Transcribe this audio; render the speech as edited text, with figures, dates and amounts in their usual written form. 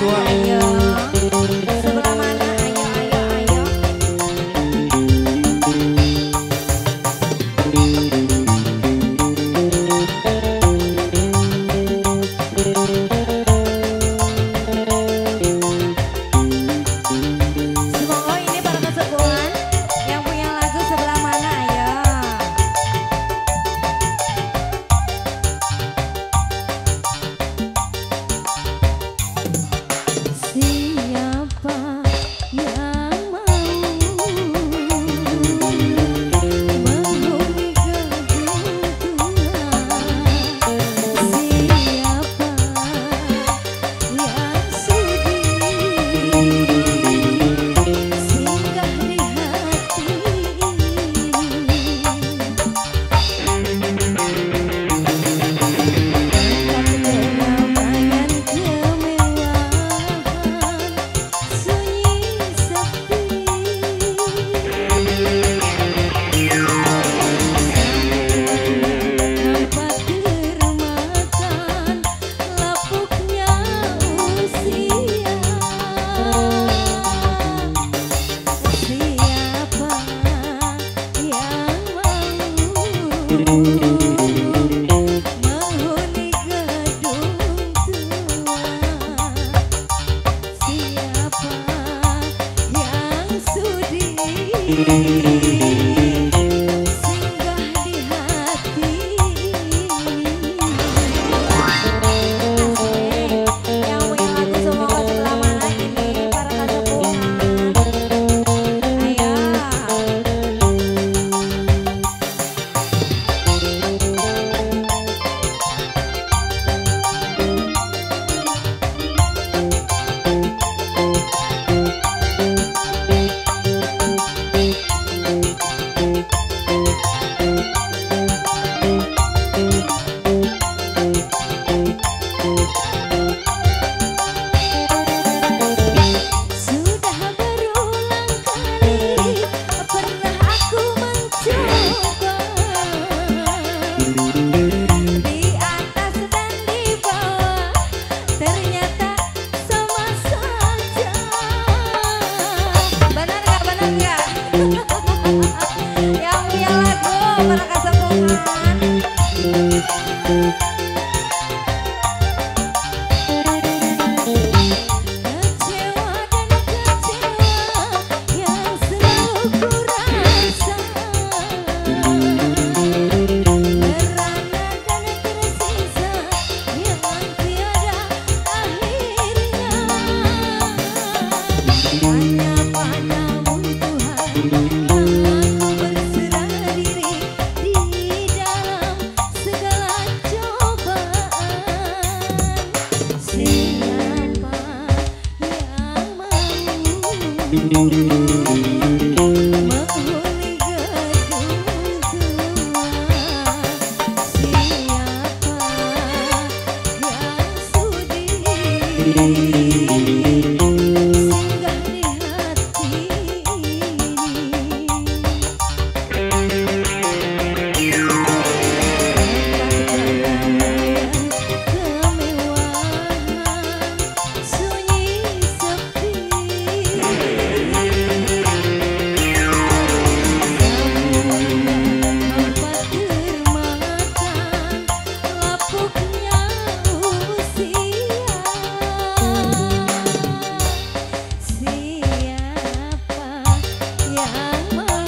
tua. Ayo. Sebelah mana? Ayo, ayo, ayo. Semoga ini para kesepuhan yang punya lagu sebelah mana? Ayo. Siapa yang mau menghuni kehidupan? Siapa yang sudi singgah di hati keramaian kemewahan sunyi sepi tanpa termakan lapuknya usia. Siapa yang mau menghuni gedung tua? Siapa yang sudi singgah di hati? Yang punya lagu semoga sebelah mana ini para kesepuhan? Ayo. Sudah berulang kali pernah aku mencoba di atas dan di bawah, ternyata sama saja. Benar nggak? Benar nggak? Yang punya lagu para kesepuhan. Kecewa dan kecewa yang selalu ku rasa, merana dan tersisa yang tiada akhirnya. Hanya padamu Tuhan aku berserah diri di dalam segala cobaan. Siapa yang mau menghuni gedung tua? Siapa yang sudi singgah di hati keramaian kemewahan sunyi sepi tanpa termakan lapuknya usia. Siapa yang mau